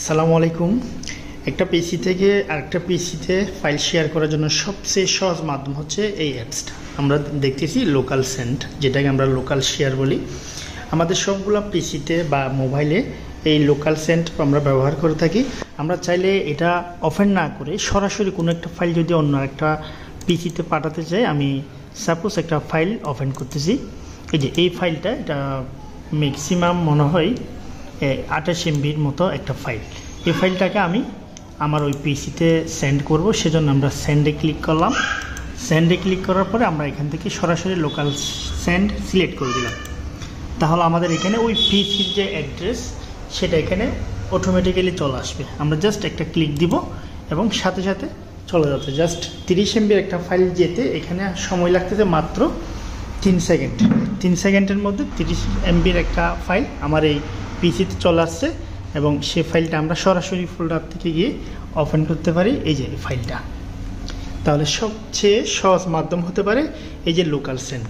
আসসালামু আলাইকুম। একটা পিসি থেকে আরেকটা পিসিতে ফাইল শেয়ার করার জন্য সবচেয়ে সহজ মাধ্যম হচ্ছে এই অ্যাপসটা। আমরা দেখতেছি লোকাল সেন্ড, যেটাকে আমরা লোকাল শেয়ার বলি। আমাদের সবগুলো পিসিতে বা মোবাইলে এই লোকাল সেন্ড আমরা ব্যবহার করে থাকি। আমরা চাইলে এটা ওপেন না করে সরাসরি কোনো একটা ফাইল যদি অন্য একটা পিসিতে পাঠাতে চাই, আমি সাপোজ একটা ফাইল ওপেন করতেছি। এই যে এই ফাইলটা, এটা ম্যাক্সিমাম মনে হয় 28 MBর মতো একটা ফাইল। এই ফাইলটাকে আমি আমার ওই পিসিতে সেন্ড করব, সেজন্য আমরা সেন্ডে ক্লিক করলাম। সেন্ডে ক্লিক করার পরে আমরা এখান থেকে সরাসরি লোকাল সেন্ড সিলেক্ট করে দিলাম। তাহলে আমাদের এখানে ওই পিসির যে অ্যাড্রেস সেটা এখানে অটোমেটিক্যালি চলে আসবে। আমরা জাস্ট একটা ক্লিক দিব এবং সাথে সাথে চলে যাচ্ছে। জাস্ট 30 MBর একটা ফাইল যেতে এখানে সময় লাগতেছে মাত্র 3 সেকেন্ড। 3 সেকেন্ডের মধ্যে 30 MBর একটা ফাইল আমার এই পিসিতে চলে আসছে এবং সে ফাইলটা আমরা সরাসরি ফোল্ডার থেকে গিয়ে ওপেন করতে পারি। এই যে ফাইলটা, তাহলে সবচেয়ে সহজ মাধ্যম হতে পারে এই যে লোকাল সেন্ড।